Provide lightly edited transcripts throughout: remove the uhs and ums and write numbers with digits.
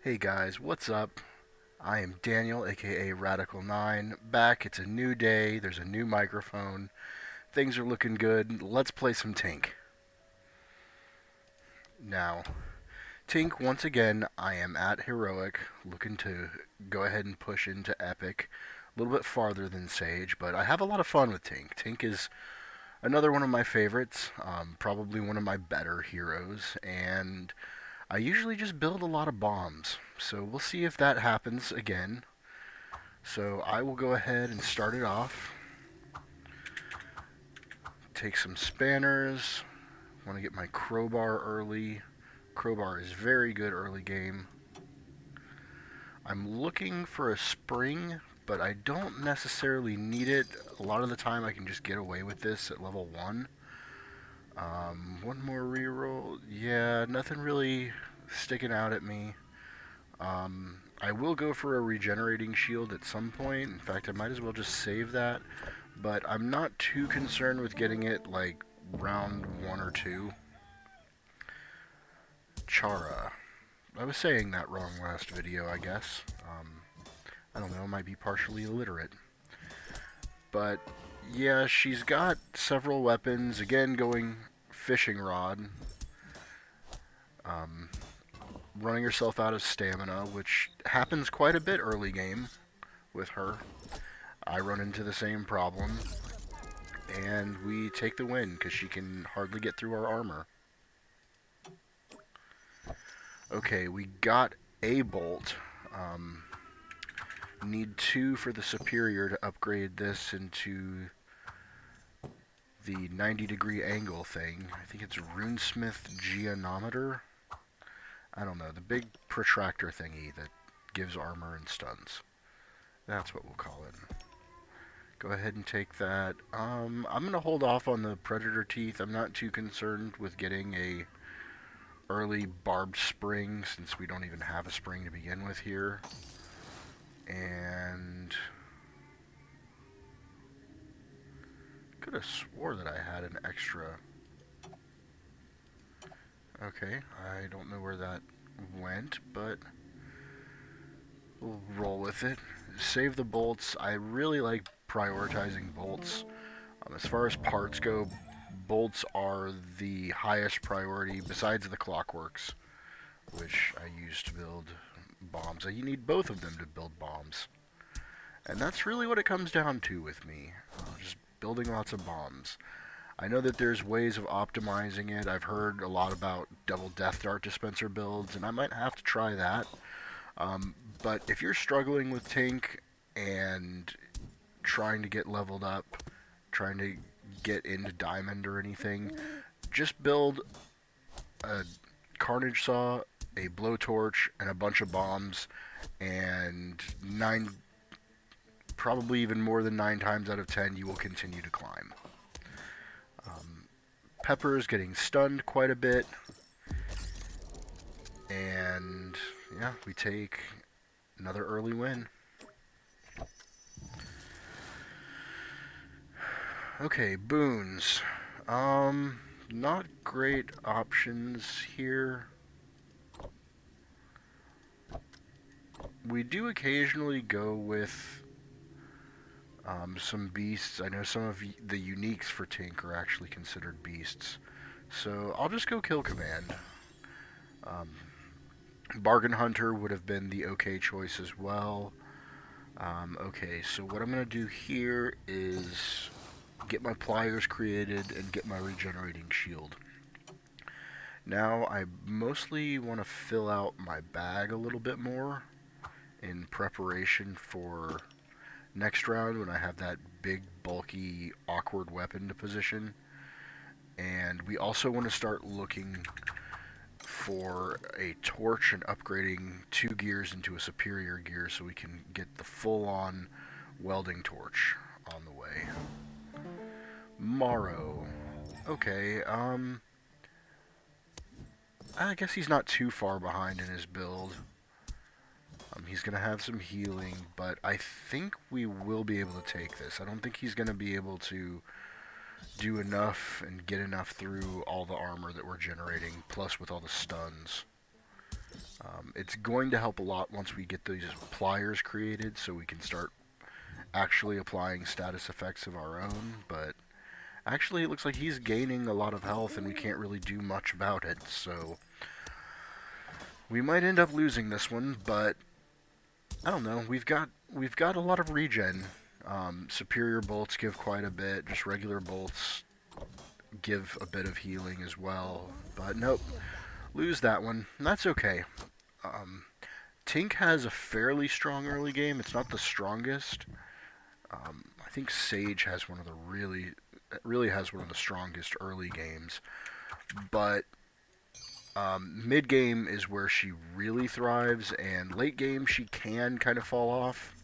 Hey guys, what's up? I am Daniel, aka Radical9, back. It's a new day, there's a new microphone, things are looking good. Let's play some Tink. Now, Tink, once again, I am at Heroic, looking to go ahead and push into Epic. A little bit farther than Sage, but I have a lot of fun with Tink. Tink is another one of my favorites, probably one of my better heroes, and I usually just build a lot of bombs. So we'll see if that happens again. So I will go ahead and start it off. Take some spanners. Want to get my crowbar early. Crowbar is very good early game. I'm looking for a spring, but I don't necessarily need it. A lot of the time I can just get away with this at level 1. One more reroll. Yeah, nothing really sticking out at me. I will go for a regenerating shield at some point. In fact, I might as well just save that. But I'm not too concerned with getting it like round 1 or 2. Chara. I was saying that wrong last video, I guess. I don't know, I might be partially illiterate. But yeah, she's got several weapons. Again, going fishing rod. Um, Running herself out of stamina, which happens quite a bit early game with her. I run into the same problem, and we take the win because she can hardly get through our armor. Okay, we got a bolt. Need 2 for the superior to upgrade this into the 90-degree angle thing. I think it's Runesmith Geonometer. I don't know, the big protractor thingy that gives armor and stuns. That's what we'll call it. Go ahead and take that. I'm going to hold off on the Predator Teeth. I'm not too concerned with getting a early barbed spring since we don't even have a spring to begin with here. And could have swore that I had an extra. Okay, I don't know where that went, but we'll roll with it. Save the bolts. I really like prioritizing bolts. As far as parts go, bolts are the highest priority besides the Clockworks, which I use to build bombs. You need both of them to build bombs. And that's really what it comes down to with me. Just building lots of bombs. I know that there's ways of optimizing it. I've heard a lot about double Death Dart dispenser builds, and I might have to try that. But if you're struggling with Tink and trying to get leveled up, trying to get into Diamond or anything, just build a Carnage Saw, a Blowtorch, and a bunch of bombs, and probably even more than 9 times out of 10, you will continue to climb. Pepper's getting stunned quite a bit, and yeah, we take another early win. Okay, boons. Not great options here. We do occasionally go with some beasts. I know some of the uniques for Tink are actually considered beasts. So I'll just go Kill Command. Bargain Hunter would have been the okay choice as well. Okay, so what I'm going to do here is get my pliers created and get my regenerating shield. Now I mostly want to fill out my bag a little bit more in preparation for next round when I have that big, bulky, awkward weapon to position. And we also want to start looking for a torch and upgrading 2 gears into a superior gear so we can get the full-on welding torch on the way. Morrow. Okay, I guess he's not too far behind in his build. He's going to have some healing, but I think we will be able to take this. I don't think he's going to be able to do enough and get enough through all the armor that we're generating, plus with all the stuns. It's going to help a lot once we get these pliers created so we can start actually applying status effects of our own, but actually it looks like he's gaining a lot of health and we can't really do much about it, so we might end up losing this one, but I don't know. We've got a lot of regen. Superior bolts give quite a bit. Just regular bolts give a bit of healing as well. But nope, lose that one. That's okay. Um, Tink has a fairly strong early game. It's not the strongest. I think Sage has one of the really has one of the strongest early games. But mid game is where she really thrives, and late game she can kind of fall off.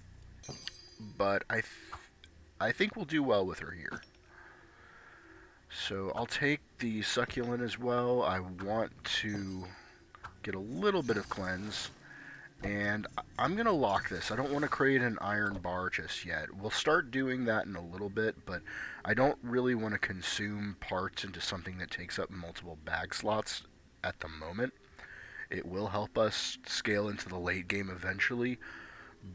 But I think we'll do well with her here. So I'll take the succulent as well. I want to get a little bit of cleanse. And I'm going to lock this. I don't want to create an iron bar just yet. We'll start doing that in a little bit, but I don't really want to consume parts into something that takes up multiple bag slots at the moment. It will help us scale into the late game eventually,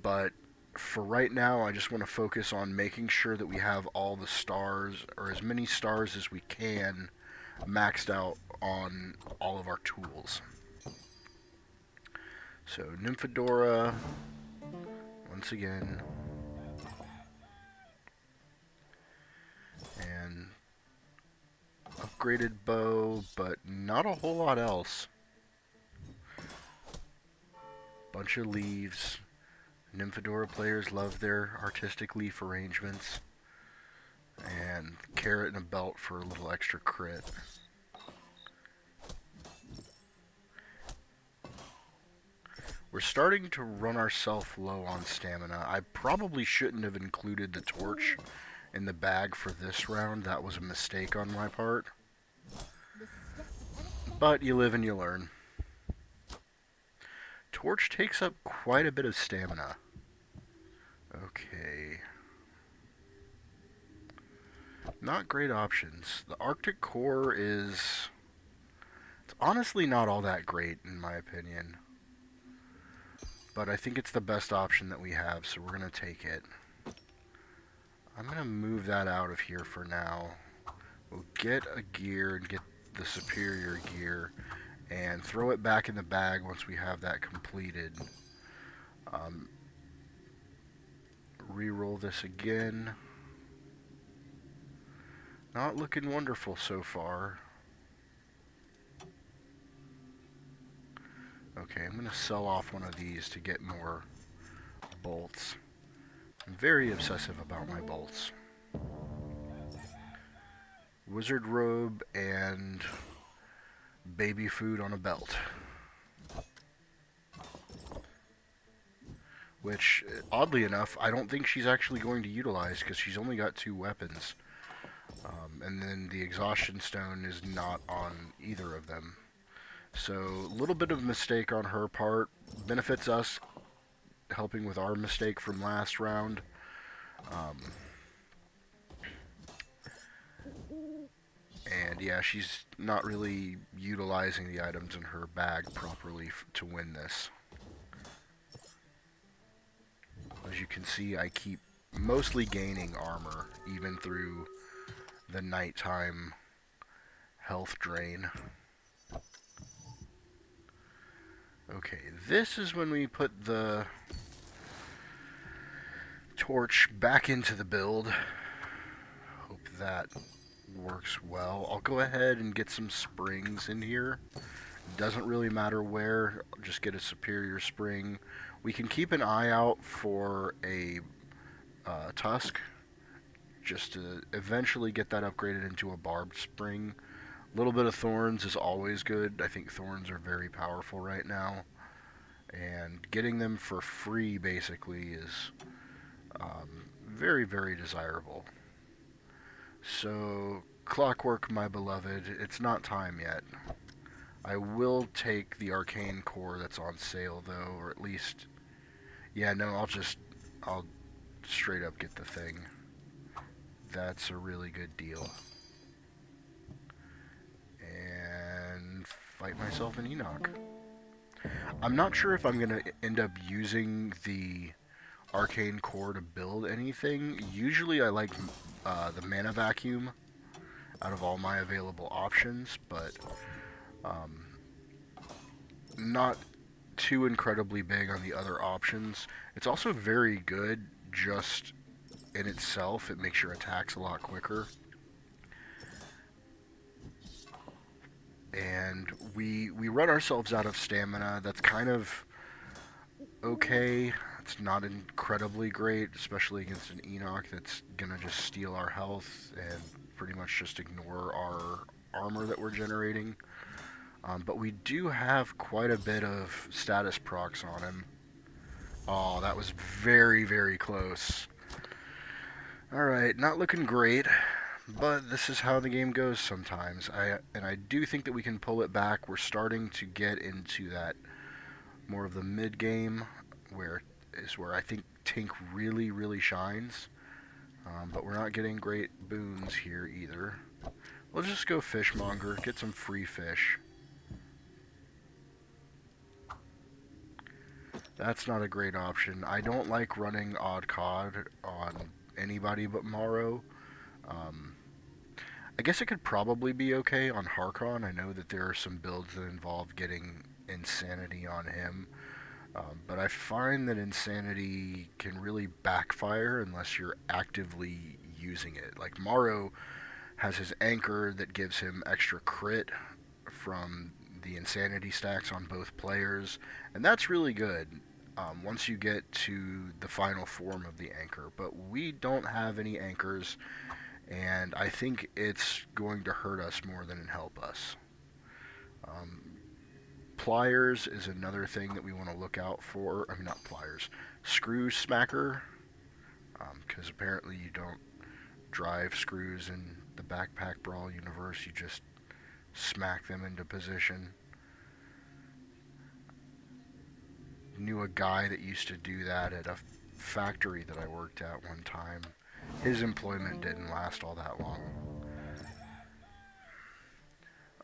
but for right now, I just want to focus on making sure that we have all the stars, or as many stars as we can, maxed out on all of our tools. So, Nymphadora, once again, and upgraded bow, but not a whole lot else. Bunch of leaves. Nymphadora players love their artistic leaf arrangements. And carrot and a belt for a little extra crit. We're starting to run ourselves low on stamina. I probably shouldn't have included the torch in the bag for this round. That was a mistake on my part. But you live and you learn. Torch takes up quite a bit of stamina. Okay. Not great options. The Arctic Core is... It's honestly not all that great, in my opinion. But I think it's the best option that we have, so we're going to take it. I'm going to move that out of here for now. We'll get a gear and get the superior gear and throw it back in the bag once we have that completed. Reroll this again. Not looking wonderful so far. Okay, I'm going to sell off one of these to get more bolts. I'm very obsessive about my bolts. Wizard robe and baby food on a belt. Which, oddly enough, I don't think she's actually going to utilize because she's only got 2 weapons. And then the exhaustion stone is not on either of them. So, a little bit of mistake on her part. Benefits us, helping with our mistake from last round. And yeah, she's not really utilizing the items in her bag properly to win this. As you can see, I keep mostly gaining armor, even through the nighttime health drain. Okay, this is when we put the torch back into the build. Hope that works well. I'll go ahead and get some springs in here. Doesn't really matter where, I'll just get a superior spring. We can keep an eye out for a tusk, just to eventually get that upgraded into a barbed spring. A little bit of thorns is always good. I think thorns are very powerful right now. And getting them for free, basically, is very, very desirable. So, Clockwork, my beloved, it's not time yet. I will take the arcane core that's on sale, though, or at least... Yeah, no, I'll straight up get the thing. That's a really good deal. And fight myself an Enoch. I'm not sure if I'm going to end up using the arcane core to build anything. Usually I like the mana vacuum out of all my available options, but um, not too incredibly big on the other options. It's also very good just in itself. It makes your attacks a lot quicker. And we run ourselves out of stamina. That's kind of okay. It's not incredibly great, especially against an Enoch that's gonna just steal our health and pretty much just ignore our armor that we're generating. But we do have quite a bit of status procs on him. Oh, that was very, very close. Alright, not looking great, but this is how the game goes sometimes. I do think that we can pull it back. We're starting to get into that more of the mid game, where I think Tink really, really shines. But we're not getting great boons here either. We'll just go fishmonger, get some free fish. That's not a great option. I don't like running Odd Cod on anybody but Morrow. Um, I guess it could probably be okay on Harkon. I know that there are some builds that involve getting Insanity on him. But I find that Insanity can really backfire unless you're actively using it. Like Morrow has his anchor that gives him extra crit from the Insanity stacks on both players, and that's really good once you get to the final form of the anchor. But we don't have any anchors, and I think it's going to hurt us more than it help us. Um, Pliers is another thing that we want to look out for. I mean, not pliers. Screw smacker, because apparently you don't drive screws in the Backpack Brawl universe. You just smack them into position. Knew a guy that used to do that at a factory that I worked at one time. His employment didn't last all that long.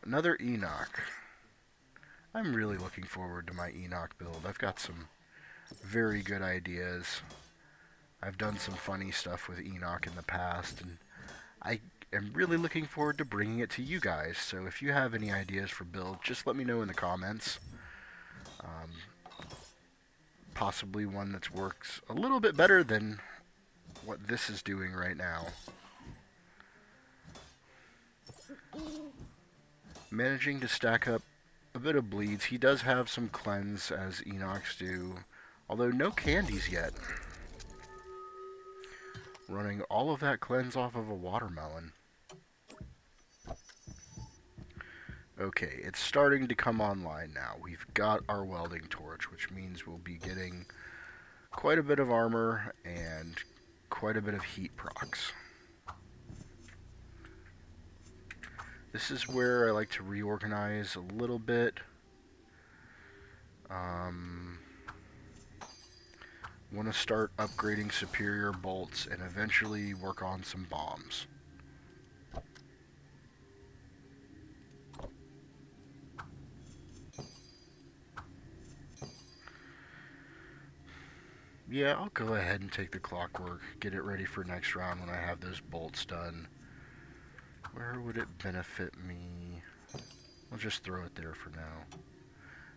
Another Enoch. I'm really looking forward to my Enoch build. I've got some very good ideas. I've done some funny stuff with Enoch in the past, and I am really looking forward to bringing it to you guys. So if you have any ideas for build, just let me know in the comments. Possibly one that works a little bit better than what this is doing right now. Managing to stack up a bit of bleeds. He does have some cleanse, as Enochs do, although no candies yet. Running all of that cleanse off of a watermelon. Okay, it's starting to come online now. We've got our welding torch, which means we'll be getting quite a bit of armor and quite a bit of heat procs. This is where I like to reorganize a little bit. Want to start upgrading superior bolts and eventually work on some bombs. Yeah, I'll go ahead and take the Clockwork, get it ready for next round when I have those bolts done. Where would it benefit me? I'll just throw it there for now.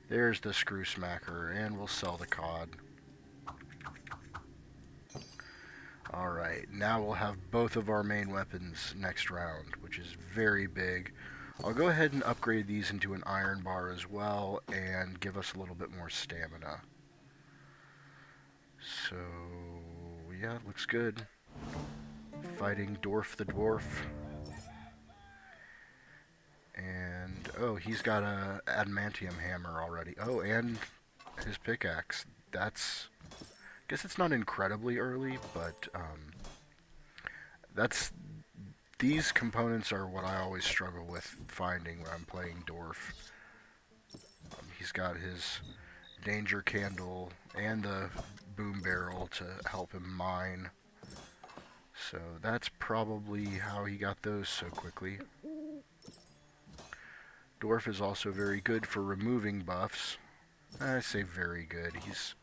There's the screw smacker, and we'll sell the cod. Alright, now we'll have both of our main weapons next round, which is very big. I'll go ahead and upgrade these into an iron bar as well, and give us a little bit more stamina. So, yeah, looks good. Fighting Dwarf the Dwarf. And, oh, he's got a adamantium hammer already. Oh, and his pickaxe. That's, I guess it's not incredibly early, but these components are what I always struggle with finding when I'm playing Dwarf. He's got his danger candle and the boom barrel to help him mine. So that's probably how he got those so quickly. Dwarf is also very good for removing buffs. I say very good. It's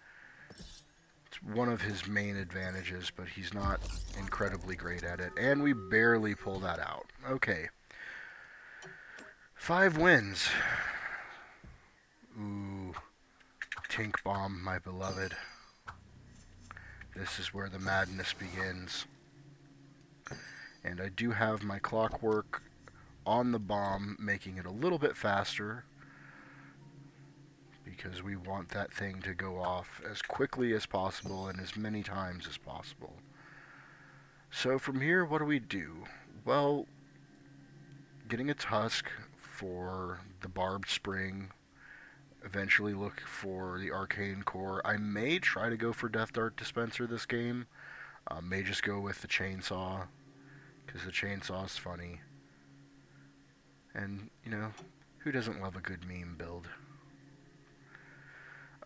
one of his main advantages, but he's not incredibly great at it. And we barely pull that out. Okay. 5 wins. Ooh. Tink bomb, my beloved. This is where the madness begins. And I do have my clockwork on the bomb, making it a little bit faster, because we want that thing to go off as quickly as possible and as many times as possible. So from here, what do we do? Well, getting a tusk for the barbed spring, eventually look for the arcane core. I may try to go for Death Dart Dispenser this game. May just go with the chainsaw, because the chainsaw is funny. And, you know, who doesn't love a good meme build?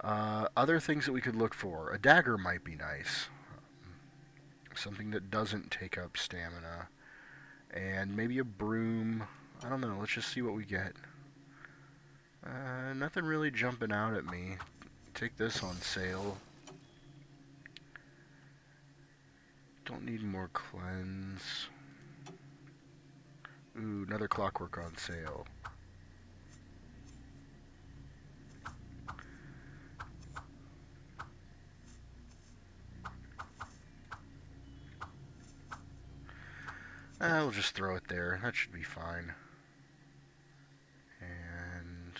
Other things that we could look for. A dagger might be nice. Something that doesn't take up stamina. And maybe a broom. I don't know, let's just see what we get. Nothing really jumping out at me. Take this on sale. Don't need more cleanse. Ooh, another clockwork on sale. We'll just throw it there. That should be fine. And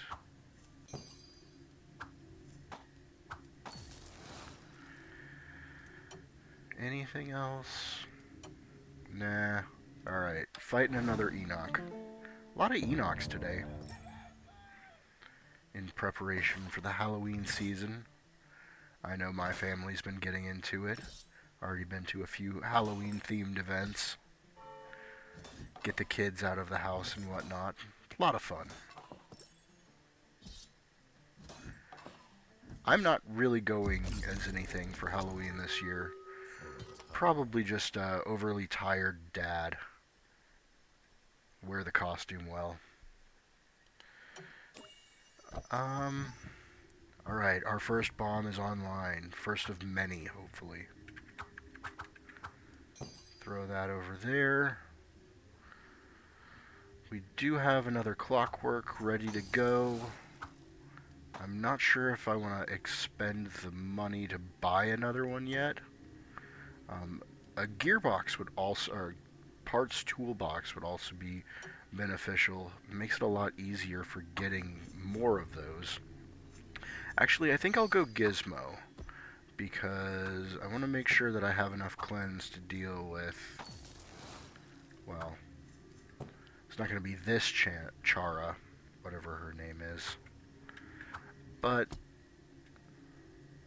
anything else? Nah. Alright, fighting another Enoch. A lot of Enochs today. In preparation for the Halloween season. I know my family's been getting into it. Already been to a few Halloween-themed events. Get the kids out of the house and whatnot. A lot of fun. I'm not really going as anything for Halloween this year. Probably just overly tired dad. Wear the costume well. Alright, our first bomb is online. First of many, hopefully. Throw that over there. We do have another clockwork ready to go. I'm not sure if I want to expend the money to buy another one yet. A gearbox would also, or parts toolbox would also be beneficial. It makes it a lot easier for getting more of those. Actually, I think I'll go Gizmo, because I want to make sure that I have enough cleanse to deal with, well, it's not going to be this Chara, whatever her name is, but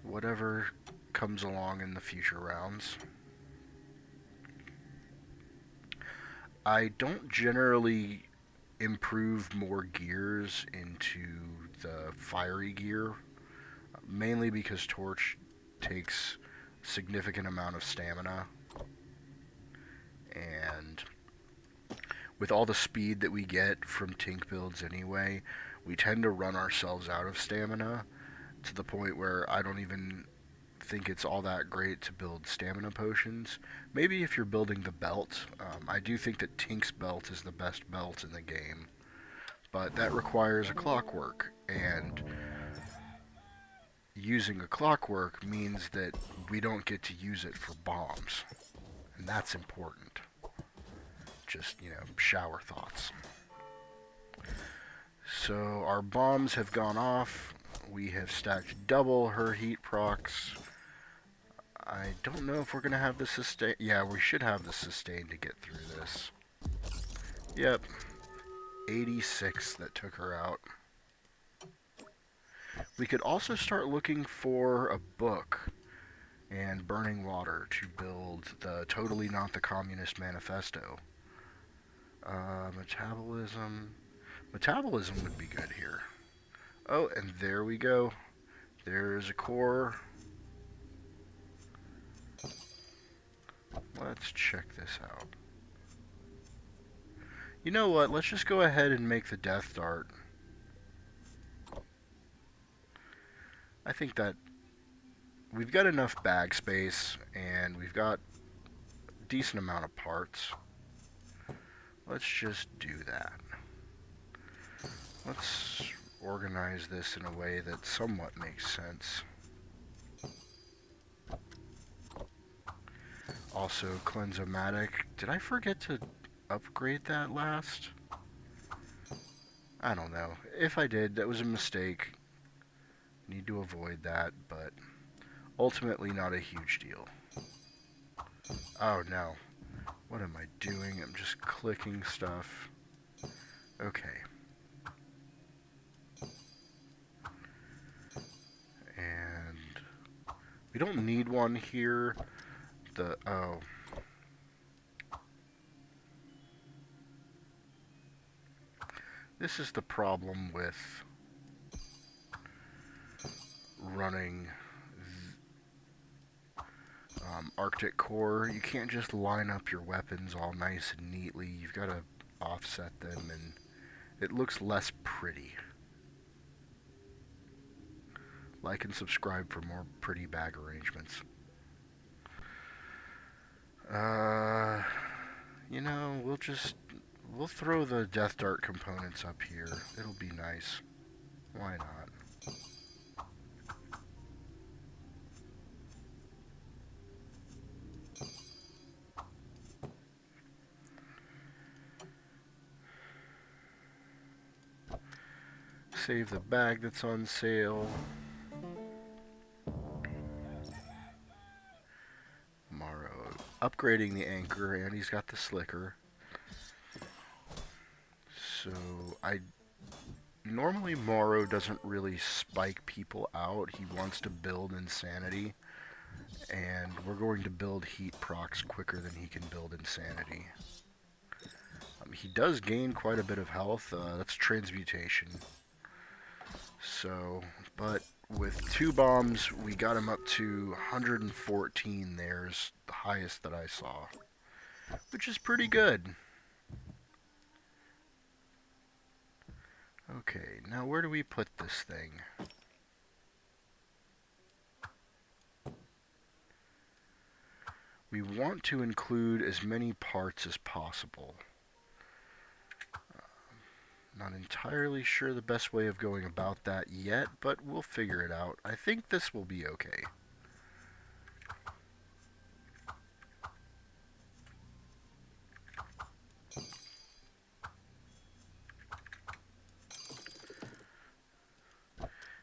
whatever comes along in the future rounds. I don't generally improve more gears into the fiery gear, mainly because Torch takes a significant amount of stamina, and with all the speed that we get from Tink builds anyway, we tend to run ourselves out of stamina to the point where I don't even think it's all that great to build stamina potions. Maybe if you're building the belt. I do think that Tink's belt is the best belt in the game, but that requires a clockwork, and using a clockwork means that we don't get to use it for bombs, and that's important. Just, you know, shower thoughts. So our bombs have gone off. We have stacked double her heat procs. I don't know if we're going to have the sustain. Yeah, we should have the sustain to get through this. Yep. 86 that took her out. We could also start looking for a book and burning water to build the Totally Not the Communist Manifesto. Metabolism. Metabolism would be good here. Oh, and there we go. There's a core. Let's check this out. You know what? Let's just go ahead and make the Death Dart. I think that we've got enough bag space and we've got a decent amount of parts. Let's just do that. Let's organize this in a way that somewhat makes sense. Also, Cleanse-O-Matic. Did I forget to upgrade that last? I don't know. If I did, that was a mistake. Need to avoid that, but ultimately not a huge deal. Oh no. What am I doing? I'm just clicking stuff. Okay. And we don't need one here. Oh. This is the problem with running Arctic Core. You can't just line up your weapons all nice and neatly. You've got to offset them, and it looks less pretty. Like and subscribe for more pretty bag arrangements. You know, we'll throw the Death Dart components up here. It'll be nice. Why not? Save the bag that's on sale. Morrow. Upgrading the anchor, and he's got the slicker. So, normally Morrow doesn't really spike people out. He wants to build insanity. And we're going to build heat procs quicker than he can build insanity. He does gain quite a bit of health. That's transmutation. So, but with 2 bombs, we got him up to 114. There's the highest that I saw, which is pretty good. Okay, now where do we put this thing? We want to include as many parts as possible. Not entirely sure the best way of going about that yet, but we'll figure it out. I think this will be okay.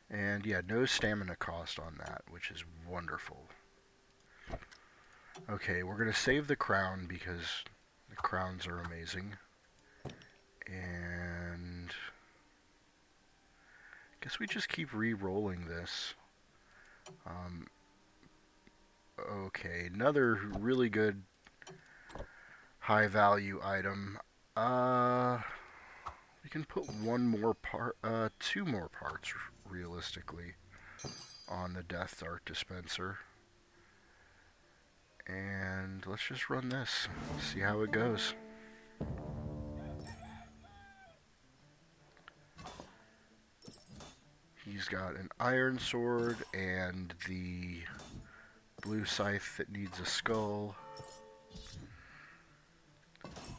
And yeah, no stamina cost on that, which is wonderful. Okay, we're going to save the crown because the crowns are amazing. And I guess we just keep re-rolling this. Okay, another really good high value item. We can put two more parts realistically on the Death Dart dispenser. And let's just run this, see how it goes. He's got an iron sword and the blue scythe that needs a skull.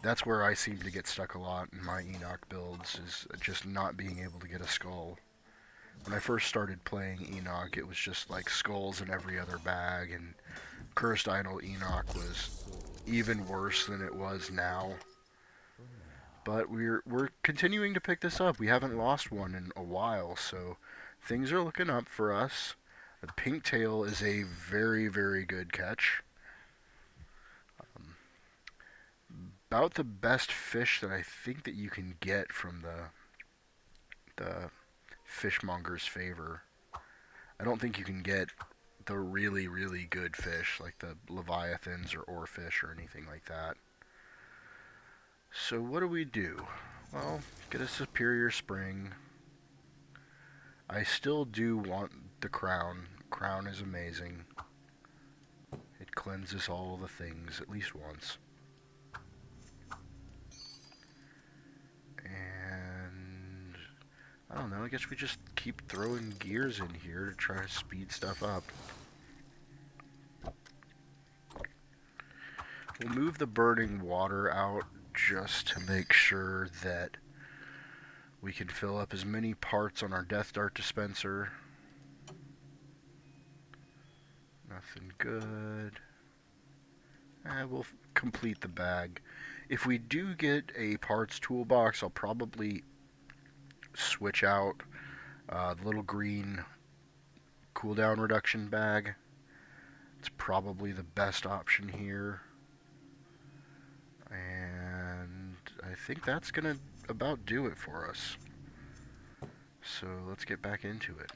That's where I seem to get stuck a lot in my Enoch builds, is just not being able to get a skull. When I first started playing Enoch, it was just like skulls in every other bag, and Cursed Idol Enoch was even worse than it was now. But we're continuing to pick this up. We haven't lost one in a while, so things are looking up for us. The pink tail is a very, very good catch. About the best fish that I think that you can get from the fishmonger's favor. I don't think you can get the really, really good fish like the leviathans or oarfish or anything like that. So what do? Well, get a superior spring. I still do want the crown. Crown is amazing. It cleanses all the things at least once. And I don't know, I guess we just keep keep throwing gears in here to try to speed stuff up. We'll move the burning water out just to make sure that we can fill up as many parts on our Death Dart dispenser. Nothing good. We'll complete the bag. If we do get a parts toolbox, I'll probably switch out the little green cooldown reduction bag. It's probably the best option here. And I think that's going to about do it for us. So let's get back into it.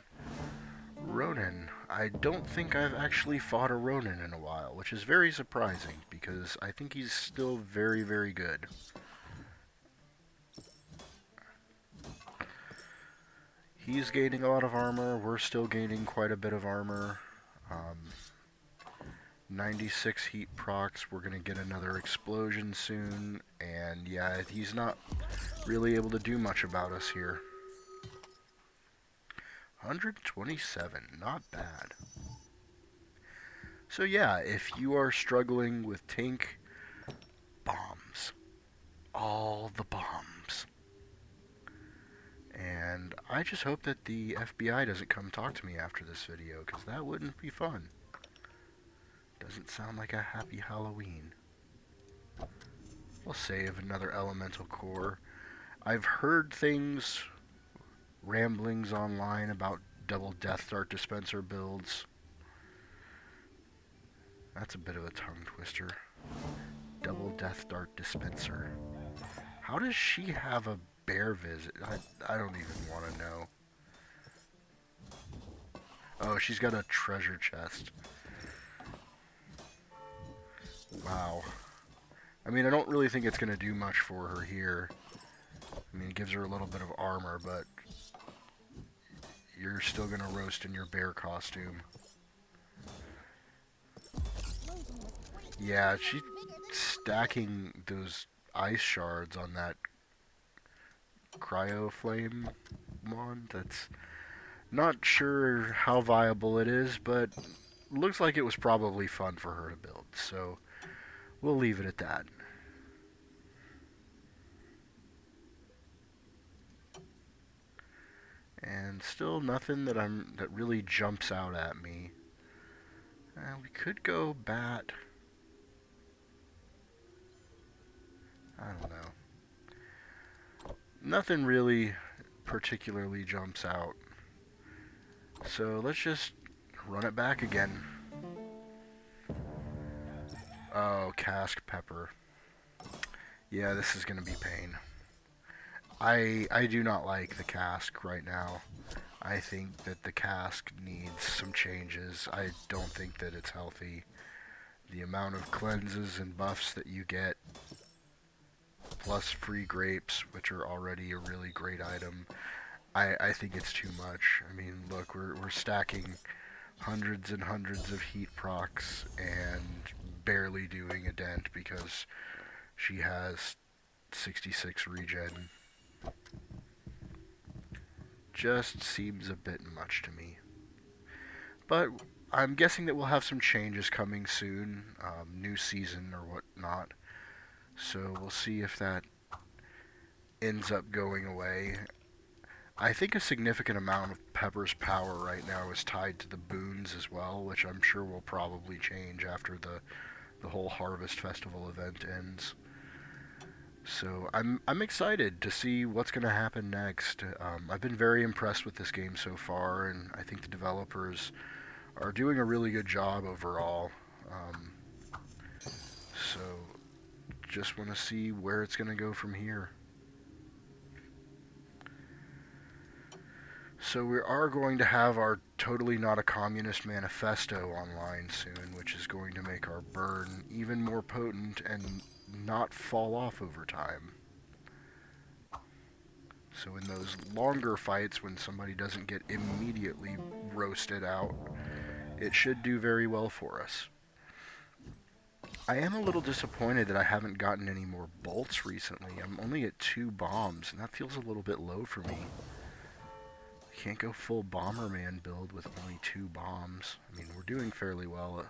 Ronin. I don't think I've actually fought a Ronin in a while, which is very surprising because I think he's still very, very good. He's gaining a lot of armor. We're still gaining quite a bit of armor. 96 heat procs. We're going to get another explosion soon. And yeah, he's not really able to do much about us here. 127. Not bad. So yeah, if you are struggling with Tink, bombs. All the bombs. And I just hope that the FBI doesn't come talk to me after this video, because that wouldn't be fun. Doesn't sound like a happy Halloween. We'll save another elemental core. I've heard things, ramblings online about double Death Dart dispenser builds. That's a bit of a tongue twister. Double Death Dart dispenser. How does she have a bear visit? I don't even want to know. Oh, she's got a treasure chest. Wow. I mean, I don't really think it's going to do much for her here. I mean, it gives her a little bit of armor, but you're still going to roast in your bear costume. Yeah, she's stacking those ice shards on that cryo flame wand. That's not sure how viable it is, but looks like it was probably fun for her to build, so we'll leave it at that. And still nothing that really jumps out at me. We could go bat. I don't know. Nothing really particularly jumps out. So let's just run it back again. Oh, cask pepper. Yeah, this is going to be pain. I do not like the cask right now. I think that the cask needs some changes. I don't think that it's healthy. The amount of cleanses and buffs that you get, plus free grapes, which are already a really great item, I think it's too much. I mean, look, we're stacking hundreds and hundreds of heat procs and barely doing a dent because she has 66 regen. Just seems a bit much to me. But I'm guessing that we'll have some changes coming soon, new season or whatnot. So we'll see if that ends up going away. I think a significant amount of Pepper's power right now is tied to the boons as well, which I'm sure will probably change after the whole Harvest Festival event ends. So I'm excited to see what's going to happen next. I've been very impressed with this game so far, and I think the developers are doing a really good job overall. So just want to see where it's going to go from here. So we are going to have our Totally Not a Communist manifesto online soon, which is going to make our burn even more potent and not fall off over time. So in those longer fights, when somebody doesn't get immediately roasted out, it should do very well for us. I am a little disappointed that I haven't gotten any more bolts recently. I'm only at 2 bombs, and that feels a little bit low for me. Can't go full Bomberman build with only 2 bombs. I mean, we're doing fairly well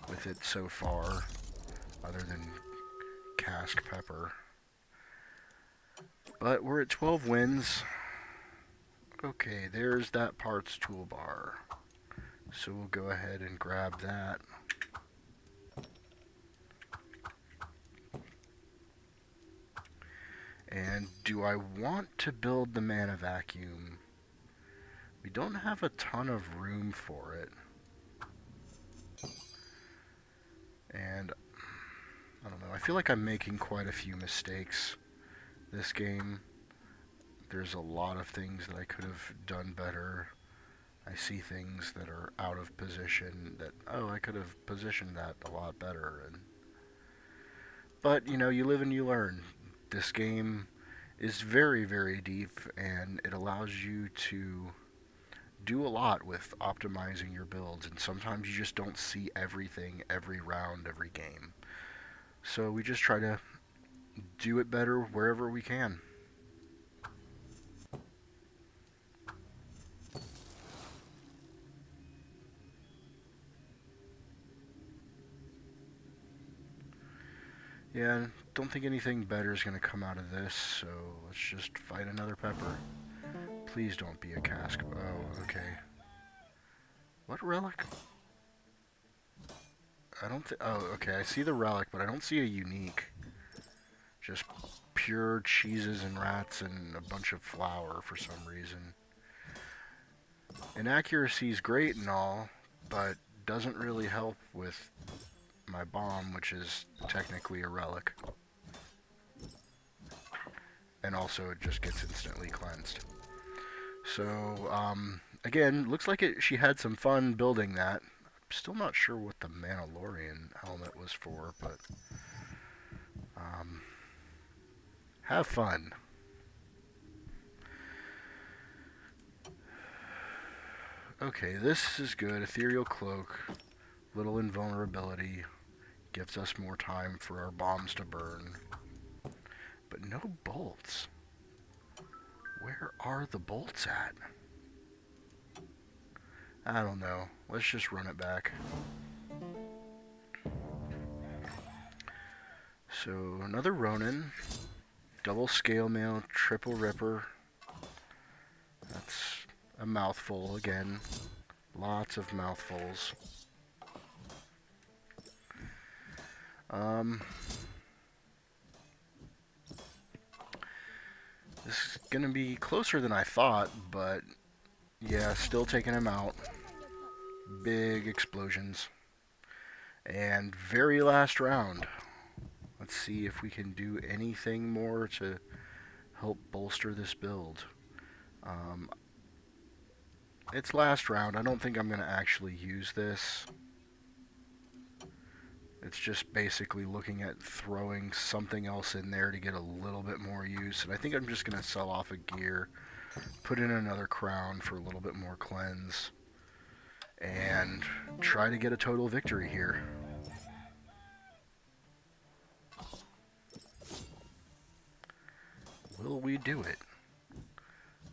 with it so far, other than Cask Pepper. But we're at 12 wins. Okay, there's that parts toolbar. So we'll go ahead and grab that. And do I want to build the mana vacuum? We don't have a ton of room for it. And I don't know, I feel like I'm making quite a few mistakes this game. There's a lot of things that I could have done better. I see things that are out of position that, oh, I could have positioned that a lot better. But, you know, you live and you learn. This game is very, very deep, and it allows you to do a lot with optimizing your builds, and sometimes you just don't see everything every round, every game. So we just try to do it better wherever we can. Yeah, don't think anything better is going to come out of this, so let's just fight another pepper. Please don't be a cask. Oh, okay. What relic? I don't think... Oh, okay, I see the relic, but I don't see a unique. Just pure cheeses and rats and a bunch of flour for some reason. Inaccuracy is great and all, but doesn't really help with my bomb, which is technically a relic. And also it just gets instantly cleansed. So, again, looks like she had some fun building that. I'm still not sure what the Mandalorian helmet was for, but have fun. Okay, this is good. Ethereal Cloak, little invulnerability, gives us more time for our bombs to burn. But no bolts. Where are the bolts at? I don't know. Let's just run it back. So, another Ronin. Double Scale Mail, Triple Ripper. That's a mouthful again. Lots of mouthfuls. This is gonna be closer than I thought, but yeah, still taking him out. Big explosions. And very last round. Let's see if we can do anything more to help bolster this build. It's last round. I don't think I'm going to actually use this. It's just basically looking at throwing something else in there to get a little bit more use. And I think I'm just going to sell off a gear, put in another crown for a little bit more cleanse, and try to get a total victory here. Will we do it?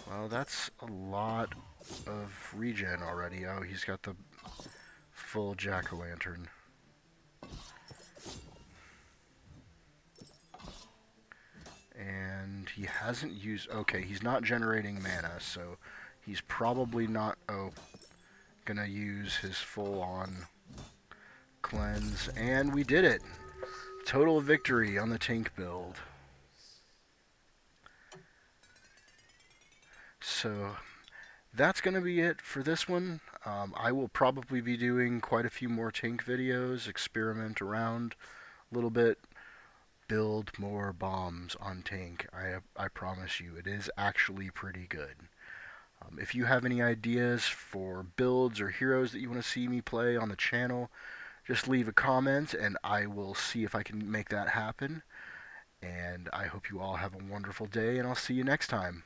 Well, that's a lot of regen already. Oh, he's got the full jack-o'-lantern. And he hasn't used... Okay, he's not generating mana, so he's probably not... Oh, gonna use his full-on cleanse. And we did it! Total victory on the Tink build. So that's going to be it for this one. I will probably be doing quite a few more Tink videos, experiment around a little bit, build more bombs on Tink. I promise you, it is actually pretty good. If you have any ideas for builds or heroes that you want to see me play on the channel, just leave a comment and I will see if I can make that happen. And I hope you all have a wonderful day, and I'll see you next time.